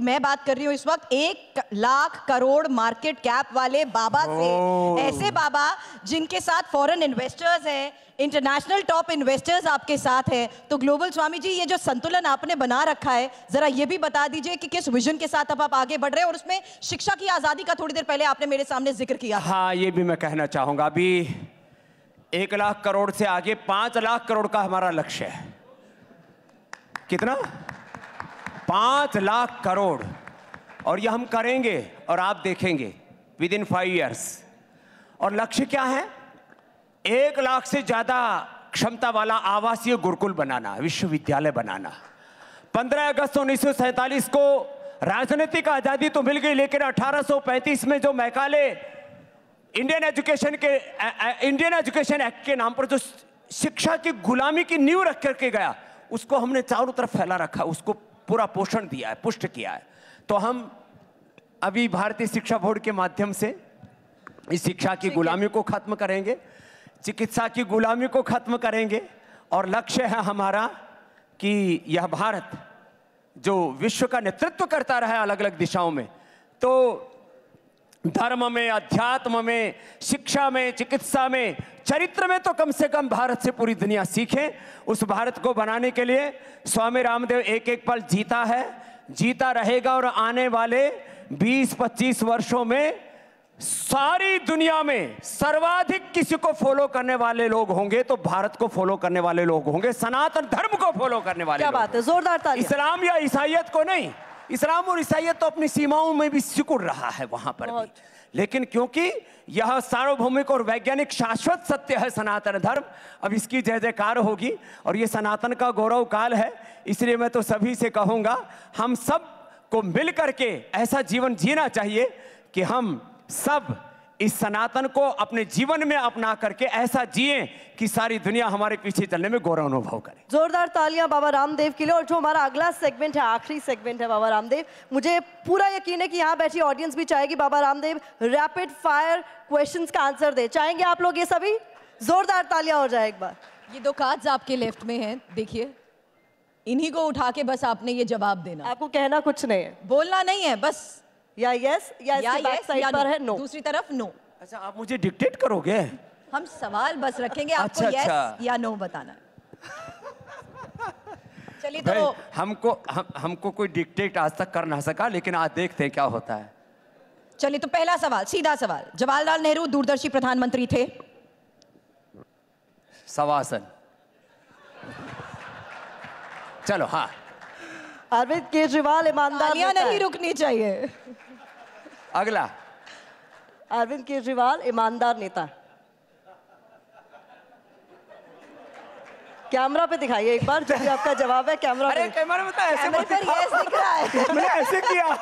मैं बात कर रही हूँ इस वक्त 1 लाख करोड़ मार्केट कैप वाले बाबा से। ऐसे बाबा जिनके साथ फॉरेन इन्वेस्टर्स हैं, इंटरनेशनल टॉप इन्वेस्टर्स आपके साथ हैं। तो ग्लोबल स्वामी जी, ये जो संतुलन आपने बना रखा है, जरा ये भी बता दीजिए कि किस विजन के साथ अब आप आगे बढ़ रहे हैं, और उसमें शिक्षा की आजादी का थोड़ी देर पहले आपने मेरे सामने जिक्र किया। हाँ, ये भी मैं कहना चाहूंगा। अभी 1 लाख करोड़ से आगे 5 लाख करोड़ का हमारा लक्ष्य है। कितना? 5 लाख करोड़। और ये हम करेंगे और आप देखेंगे विद इन 5 ईयर्स। और लक्ष्य क्या है? 1 लाख से ज्यादा क्षमता वाला आवासीय गुरुकुल बनाना, विश्वविद्यालय बनाना। 15 अगस्त 1947 को राजनीतिक आजादी तो मिल गई, लेकिन 1835 में जो मैकाले इंडियन एजुकेशन एक्ट के नाम पर जो शिक्षा की गुलामी की नींव रख करके गया, उसको हमने चारों तरफ फैला रखा, उसको पूरा पोषण दिया है, पुष्ट किया है। तो हम अभी भारतीय शिक्षा बोर्ड के माध्यम से इस शिक्षा की गुलामी को खत्म करेंगे, चिकित्सा की गुलामी को खत्म करेंगे, और लक्ष्य है हमारा कि यह भारत जो विश्व का नेतृत्व करता रहा है अलग अलग दिशाओं में, तो धर्म में, अध्यात्म में, शिक्षा में, चिकित्सा में, चरित्र में तो कम से कम भारत से पूरी दुनिया सीखे। उस भारत को बनाने के लिए स्वामी रामदेव एक एक पल जीता है, जीता रहेगा, और आने वाले 20-25 वर्षों में सारी दुनिया में सर्वाधिक किसी को फॉलो करने वाले लोग होंगे तो भारत को फॉलो करने वाले लोग होंगे, सनातन धर्म को फॉलो करने वाले। क्या बात है, जोरदार तालियां। इस्लाम या ईसाइयत को नहीं। इस्लाम और ईसाइयत तो अपनी सीमाओं में भी सिकुड़ रहा है वहां पर भी, लेकिन क्योंकि यह सार्वभौमिक और वैज्ञानिक शाश्वत सत्य है सनातन धर्म, अब इसकी जय जयकार होगी। और ये सनातन का गौरव काल है, इसलिए मैं तो सभी से कहूंगा, हम सब को मिल करके ऐसा जीवन जीना चाहिए कि हम सब इस सनातन को अपने जीवन में अपना करके ऐसा जिए कि सारी दुनिया हमारे पीछे चलने में गौरव अनुभव करे। जोरदार तालियां बाबा रामदेव के लिए। और जो हमारा अगला सेगमेंट है, आखिरी सेगमेंट है बाबा रामदेव, मुझे पूरा यकीन है कि यहाँ बैठी ऑडियंस भी चाहेगी Baba Ramdev rapid fire questions का आंसर दे। चाहेंगे आप लोग ये सभी? जोरदार तालियां हो जाए एक बार। ये 2 कार्ड्स आपके लेफ्ट में हैं, देखिए, इन्हीं को उठा के बस आपने ये जवाब देना। आपको कहना कुछ नहीं है, बोलना नहीं है, बस या यस या बैक साइड पर है नो, दूसरी तरफ नो। अच्छा, आप मुझे डिक्टेट करोगे? हम सवाल बस रखेंगे, आपको यस या नो बताना। चलिए, तो हमको कोई डिक्टेट आज तक कर ना सका, लेकिन आज देखते हैं क्या होता है। चलिए, तो पहला सवाल, सीधा सवाल। जवाहरलाल नेहरू दूरदर्शी प्रधानमंत्री थे? सवासन। चलो, हाँ। अरविंद केजरीवाल ईमानदार नहीं रुकनी चाहिए। अगला, अरविंद केजरीवाल ईमानदार नेता। कैमरा पे दिखाइए एक बार जो भी आपका जवाब है। कैमरा अरे कैमरा में तो ऐसे मत दिखाओ। यस दिख रहा है। मैंने ऐसे किया।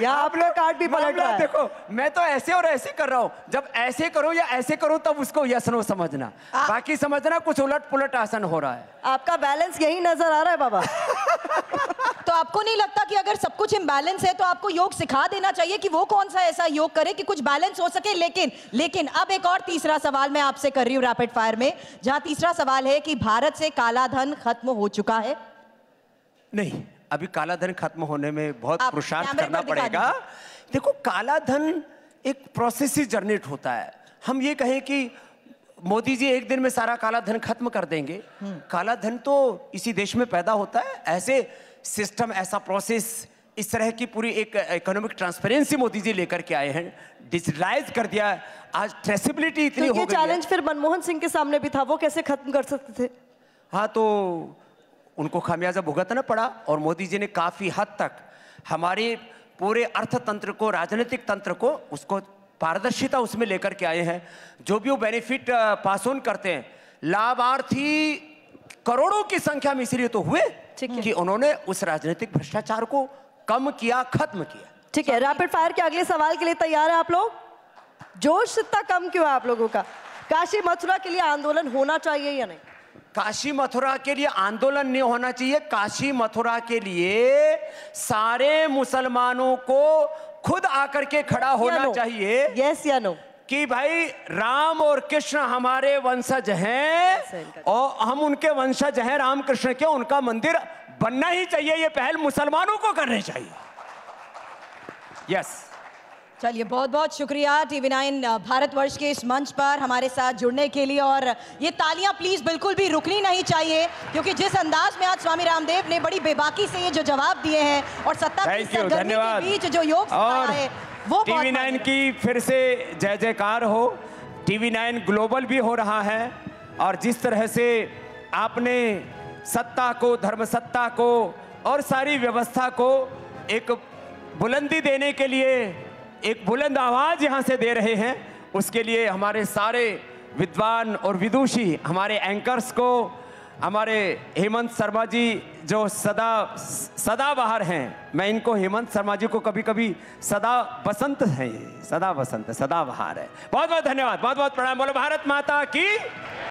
यहाँ आप लोग कार्ड भी पलट रहा है। देखो, मैं तो ऐसे और ऐसे कर रहा हूँ। जब ऐसे करो या ऐसे करो तब उसको यस नो समझना, बाकी समझना कुछ उलट पुलट आसन हो रहा है। आपका बैलेंस यही नजर आ रहा है बाबा। तो आपको नहीं लगता कि अगर सब कुछ इम्बैलेंस है तो आपको योग सिखा देना चाहिए कि वो कौन सा ऐसा योग करे कि कुछ बैलेंस हो सके? लेकिन अब एक और तीसरा सवाल मैं आपसे कर रही हूँ रैपिड फायर में, जहां तीसरा सवाल है कि भारत से काला धन खत्म हो चुका है? नहीं, अभी काला धन खत्म होने में बहुत पुरुषार्थ करना पड़ेगा। देखो, काला धन एक प्रोसेस से जनरेट होता है। हम ये कहें कि मोदी जी एक दिन में सारा काला धन खत्म कर देंगे, काला धन तो इसी देश में पैदा होता है। ऐसे सिस्टम, ऐसा प्रोसेस, इस तरह की पूरी एक इकोनॉमिक ट्रांसपेरेंसी मोदी जी लेकर के आए हैं, डिजिटलाइज कर दिया। आज ट्रेसेबिलिटी इतनी हो गई है। ये चैलेंज फिर मनमोहन सिंह के सामने भी था, वो कैसे खत्म कर सकते थे? हाँ, तो उनको खामियाजा भुगतना पड़ा, और मोदी जी ने काफी हद तक हमारे पूरे अर्थतंत्र को, राजनीतिक तंत्र को, उसको पारदर्शिता उसमें लेकर के आए हैं। जो भी वो बेनिफिट पास ऑन करते हैं, लाभार्थी करोड़ों की संख्या में इसलिए तो हुए कि उन्होंने उस राजनीतिक भ्रष्टाचार को कम किया, खत्म किया। ठीक है, रैपिड फायर के अगले सवाल के लिए तैयार है आप लोग? जोश इतना कम क्यों है आप लोगों का? काशी मथुरा के लिए आंदोलन होना चाहिए या नहीं? काशी मथुरा के लिए आंदोलन नहीं होना चाहिए। काशी मथुरा के लिए सारे मुसलमानों को खुद आकर के खड़ा होना चाहिए। यस या नो? कि भाई राम और कृष्ण हमारे वंशज हैं और हम उनके वंशज हैं, राम कृष्ण के। उनका मंदिर बनना ही चाहिए, ये पहल मुसलमानों को करनी चाहिए। यस चलिए, बहुत बहुत शुक्रिया TV9 भारतवर्ष के इस मंच पर हमारे साथ जुड़ने के लिए। और ये तालियां प्लीज बिल्कुल भी रुकनी नहीं चाहिए, क्योंकि जिस अंदाज में आज स्वामी रामदेव ने बड़ी बेबाकी से ये जो जवाब दिए हैं और सत्ता की सरगर्मी के बीच जो योग सिखाया है, वो TV9 की फिर से जय जयकार हो। TV9 ग्लोबल भी हो रहा है, और जिस तरह से आपने सत्ता को, धर्म सत्ता को और सारी व्यवस्था को एक बुलंदी देने के लिए एक बुलंद आवाज यहां से दे रहे हैं, उसके लिए हमारे सारे विद्वान और विदुषी, हमारे एंकर्स को, हमारे हेमंत शर्मा जी जो सदा बाहर हैं, मैं इनको हेमंत शर्मा जी को कभी कभी सदा बसंत है, सदा बसंत, सदा बहार है। बहुत बहुत धन्यवाद, बहुत बहुत प्रणाम। बोलो भारत माता की।